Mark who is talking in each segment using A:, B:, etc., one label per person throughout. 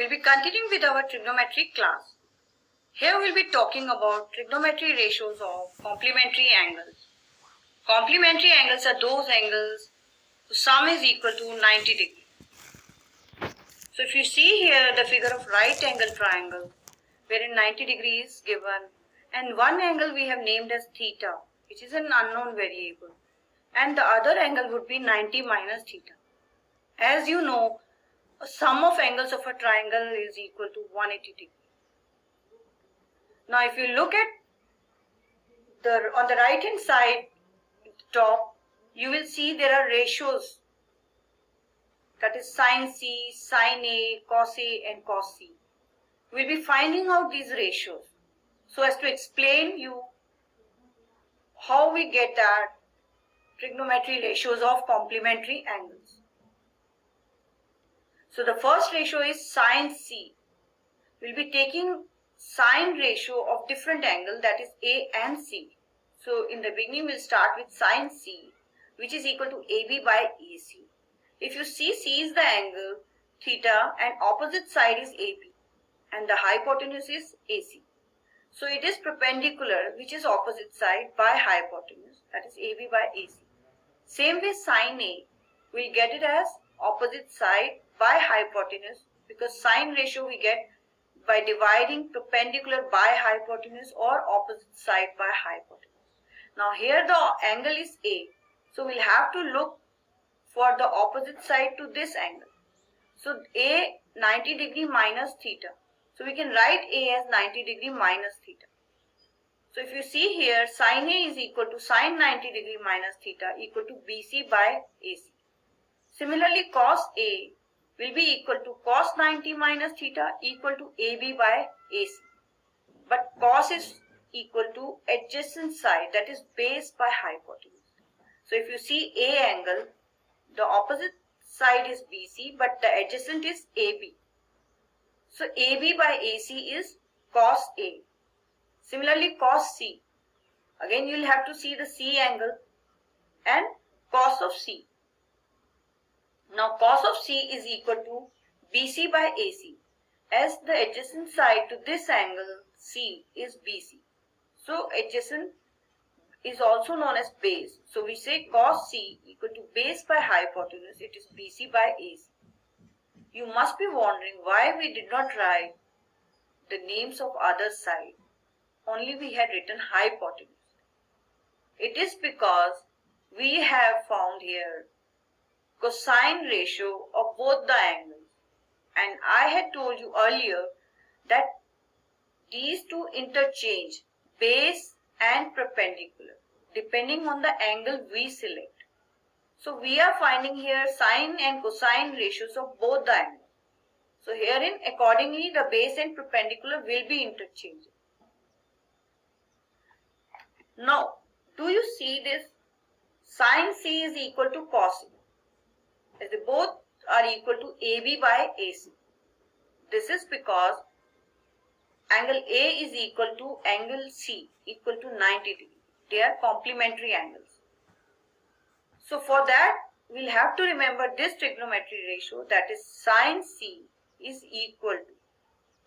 A: We'll be continuing with our trigonometry class. Here we'll be talking about trigonometry ratios of complementary angles. Complementary angles are those angles whose sum is equal to 90 degrees. So if you see here the figure of right angle triangle, wherein 90 degrees is given, and one angle we have named as theta, which is an unknown variable, and the other angle would be 90 minus theta. As you know, a sum of angles of a triangle is equal to 180 degrees. Now if you look at on the right hand side top, you will see there are ratios, that is sin C, sin A, cos A and cos C. We will be finding out these ratios so as to explain you how we get that trigonometry ratios of complementary angles. So the first ratio is sin C. We will be taking sine ratio of different angle, that is A and C. So in the beginning we will start with sin C, which is equal to AB by AC. If you see, C is the angle theta and opposite side is AB and the hypotenuse is AC. So it is perpendicular, which is opposite side, by hypotenuse, that is AB by AC. Same way sin A, we will get it as opposite side by hypotenuse, because sine ratio we get by dividing perpendicular by hypotenuse or opposite side by hypotenuse. Now here the angle is A, so we'll have to look for the opposite side to this angle. So A 90 degree minus theta. So we can write A as 90 degree minus theta. So if you see here, sin A is equal to sin 90 degree minus theta equal to BC by AC. Similarly, cos A will be equal to cos 90 minus theta equal to AB by AC. But cos is equal to adjacent side, that is base by hypotenuse. So if you see A angle, the opposite side is BC but the adjacent is AB. So AB by AC is cos A. Similarly, cos C. Again you will have to see the C angle and cos of C. Now cos of C is equal to BC by AC, as the adjacent side to this angle C is BC. So adjacent is also known as base. So we say cos C equal to base by hypotenuse, it is BC by AC. You must be wondering why we did not write the names of other side, only we had written hypotenuse. It is because we have found here cosine ratio of both the angles, and I had told you earlier that these two interchange, base and perpendicular, depending on the angle we select. So we are finding here sine and cosine ratios of both the angles. So herein accordingly the base and perpendicular will be interchanged. Now do you see this? Sin C is equal to cos A, as they both are equal to AB by AC. This is because angle A is equal to angle C equal to 90 degrees. They are complementary angles. So for that we'll have to remember this trigonometry ratio, that is sin C is equal to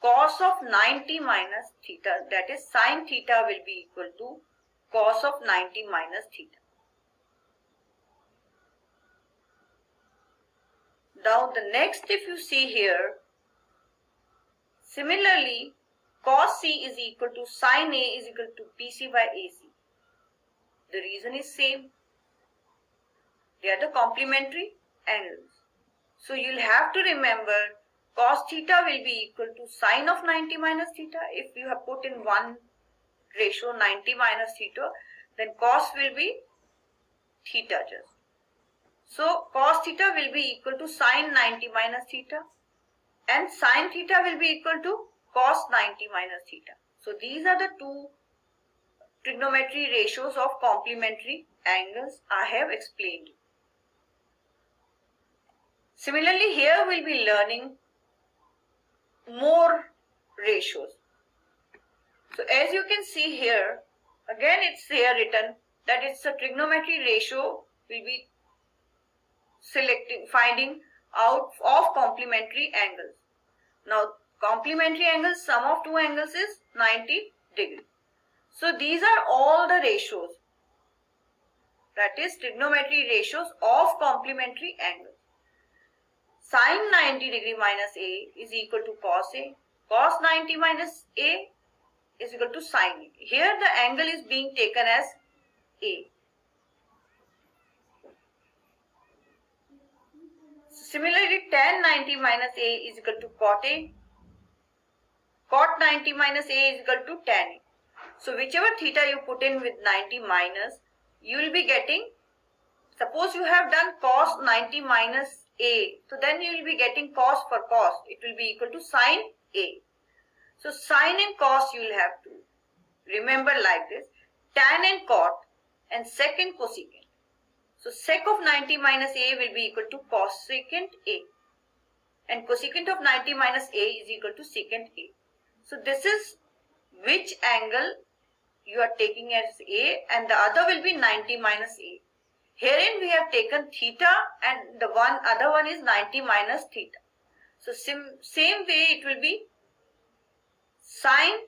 A: cos of 90 minus theta, that is sin theta will be equal to cos of 90 minus theta. Now the next, if you see here, similarly cos C is equal to sin A is equal to BC by AC. The reason is same. They are the complementary angles. So you'll have to remember cos theta will be equal to sin of 90 minus theta. If you have put in one ratio 90 minus theta, then cos will be theta just. So cos theta will be equal to sin 90 minus theta and sin theta will be equal to cos 90 minus theta. So these are the two trigonometry ratios of complementary angles I have explained. Similarly, here we will be learning more ratios. So as you can see here, again it's here written that it's a trigonometry ratio will be finding out of complementary angles. Now complementary angle, sum of two angles is 90 degree. So these are all the ratios, that is trigonometry ratios of complementary angles. Sin 90 degree minus A is equal to cos A. Cos 90 minus A is equal to sin A. Here the angle is being taken as A. Similarly, tan 90 minus A is equal to cot A. Cot 90 minus A is equal to tan A. So whichever theta you put in with 90 minus, you will be getting, suppose you have done cos 90 minus A, so then you will be getting cos for cos. It will be equal to sin A. So sin and cos you will have to remember like this. Tan and cot and sec and cosecant. So sec of 90 minus A will be equal to cosecant A. And cosecant of 90 minus A is equal to secant A. So this is which angle you are taking as A, and the other will be 90 minus A. Herein we have taken theta and the other one is 90 minus theta. So same way it will be sin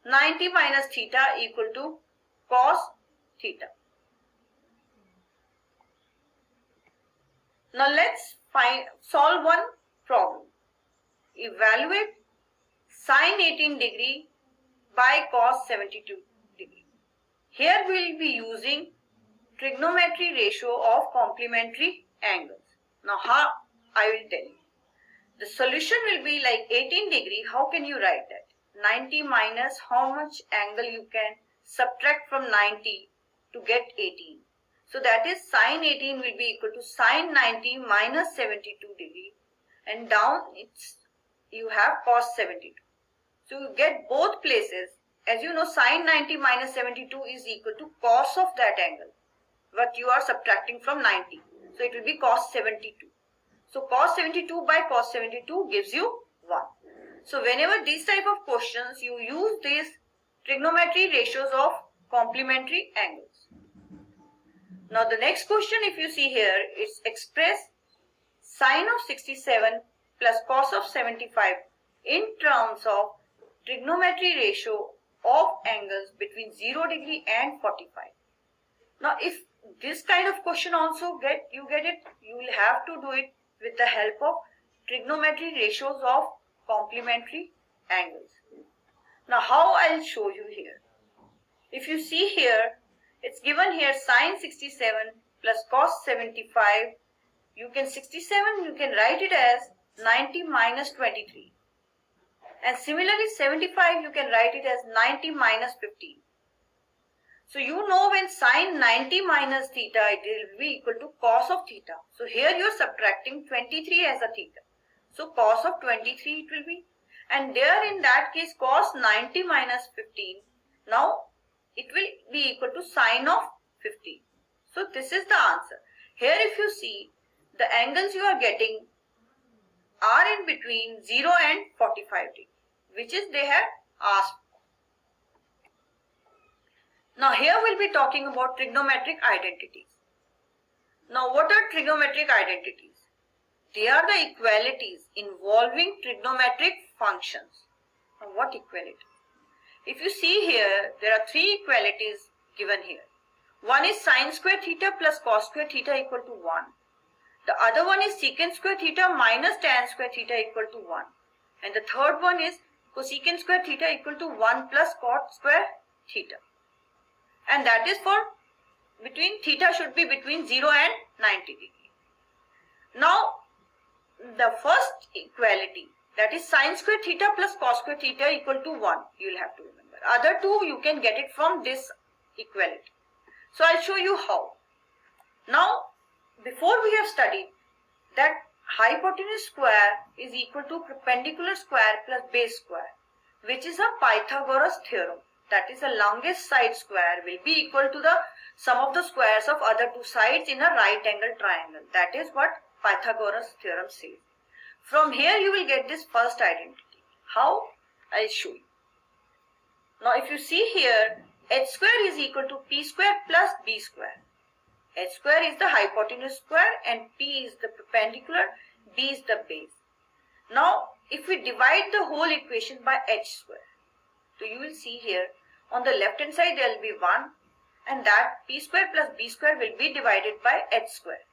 A: 90 minus theta equal to cos theta. Now let's solve one problem. Evaluate sin 18 degree by cos 72 degree. Here we will be using trigonometry ratio of complementary angles. Now how I will tell you. The solution will be like 18 degree. How can you write that? 90 minus how much angle you can subtract from 90 to get 18. So that is sin 18 will be equal to sin 90 minus 72 degree, and down you have cos 72. So you get both places. As you know, sin 90 minus 72 is equal to cos of that angle, what you are subtracting from 90. So it will be cos 72. So cos 72 by cos 72 gives you 1. So whenever these type of questions, you use these trigonometry ratios of complementary angles. Now the next question, if you see here, it's express sine of 67 plus cos of 75 in terms of trigonometry ratio of angles between 0 degree and 45. Now if this kind of question also you get it, you will have to do it with the help of trigonometry ratios of complementary angles. Now how I'll show you here. If you see here, it's given here sine 67 plus cos 75. You can 67 you can write it as 90 minus 23. And similarly 75 you can write it as 90 minus 15. So you know when sine 90 minus theta, it will be equal to cos of theta. So here you are subtracting 23 as a theta. So cos of 23 it will be. And there in that case cos 90 minus 15. Now it will be equal to sine of 15. So this is the answer. Here if you see, the angles you are getting are in between 0 and 45 degree, which is they have asked. Now here we'll be talking about trigonometric identities. Now what are trigonometric identities? They are the equalities involving trigonometric functions. Now what equality? If you see here, there are three equalities given here. One is sine square theta plus cos square theta equal to 1. The other one is secant square theta minus tan square theta equal to 1. And the third one is cosecant square theta equal to 1 plus cot square theta. And that is for theta should be between 0 and 90 degree. Now the first equality, that is sine square theta plus cos square theta equal to 1, you will have to remember. Other two you can get it from this equality. So I'll show you how. Now before we have studied that hypotenuse square is equal to perpendicular square plus base square, which is a Pythagoras theorem. That is, the longest side square will be equal to the sum of the squares of other two sides in a right angle triangle. That is what Pythagoras theorem says. From here you will get this first identity. How? I'll show you. Now if you see here, h square is equal to p square plus b square. H square is the hypotenuse square and p is the perpendicular, b is the base. Now if we divide the whole equation by h square, so you will see here on the left hand side there will be 1, and that p square plus b square will be divided by h square.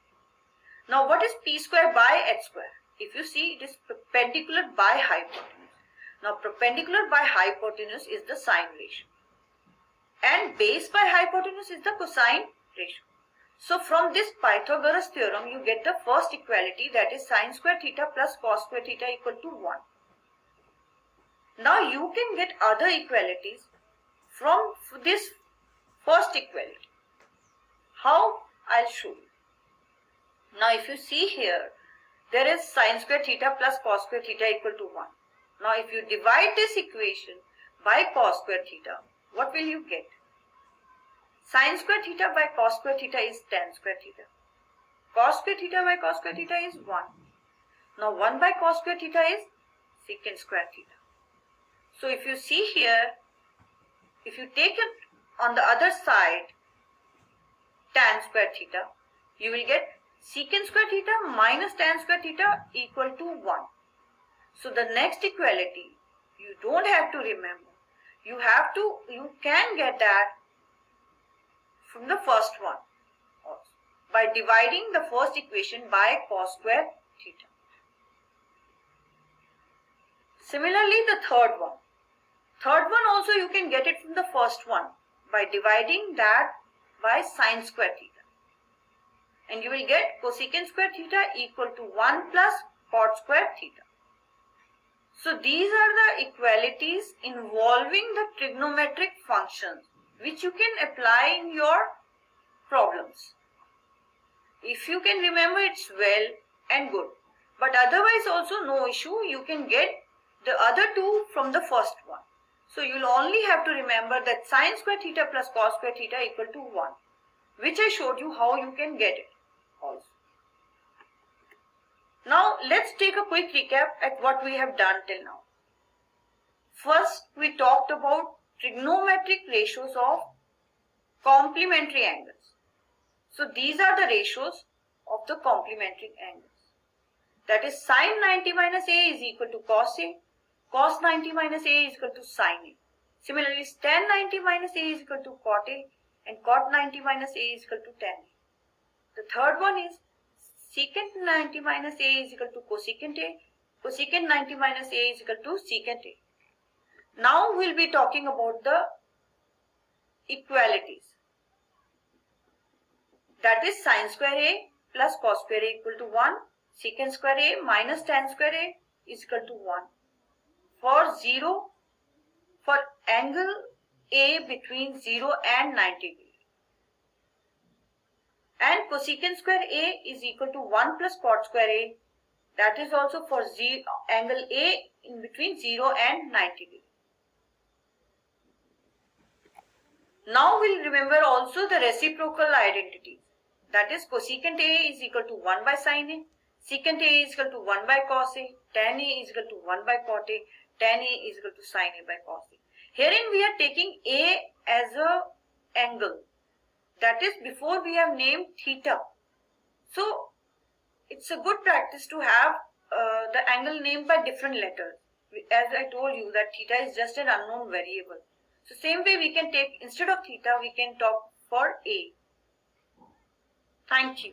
A: Now what is p square by h square? If you see, it is perpendicular by hypotenuse. Now perpendicular by hypotenuse is the sine ratio, and base by hypotenuse is the cosine ratio. So from this Pythagoras theorem you get the first equality, that is sine square theta plus cos square theta equal to 1. Now you can get other equalities from this first equality. How? I'll show you. Now if you see here, there is sine square theta plus cos square theta equal to 1. Now if you divide this equation by cos square theta, what will you get? Sine square theta by cos square theta is tan square theta. Cos square theta by cos square theta is 1. Now 1 by cos square theta is secant square theta. So if you see here, if you take it on the other side, tan square theta, you will get secant square theta minus tan square theta equal to 1. So the next equality, you don't have to remember. You can get that from the first one also, by dividing the first equation by cos square theta. Similarly, the third one. Third one also you can get it from the first one by dividing that by sine square theta. And you will get cosecant square theta equal to 1 plus cot square theta. So these are the equalities involving the trigonometric functions which you can apply in your problems. If you can remember, it's well and good. But otherwise also no issue, you can get the other two from the first one. So you'll only have to remember that sine square theta plus cos square theta equal to 1, which I showed you how you can get it also. Now let's take a quick recap at what we have done till now. First, we talked about trigonometric ratios of complementary angles. So these are the ratios of the complementary angles. That is sine 90 minus a is equal to cos a, cos 90 minus a is equal to sine a. Similarly, tan 90 minus a is equal to cot a, and cot 90 minus a is equal to tan a. The third one is secant 90 minus a is equal to cosecant a, cosecant 90 minus a is equal to secant a. Now we'll be talking about the equalities. That is sine square a plus cos square a equal to 1, secant square a minus tan square a is equal to 1. For angle A between 0 and 90 degree. And cosecant square a is equal to 1 plus cot square a. That is also for angle A in between 0 and 90 degree. Now we'll remember also the reciprocal identities. That is cosecant a is equal to 1 by sine a, secant a is equal to 1 by cos a, tan a is equal to 1 by cot a, tan a is equal to sine a by cos a. Herein we are taking a as a angle. That is before we have named theta. So it's a good practice to have the angle named by different letters. As I told you that theta is just an unknown variable. So same way we can take, instead of theta we can talk for a. Thank you.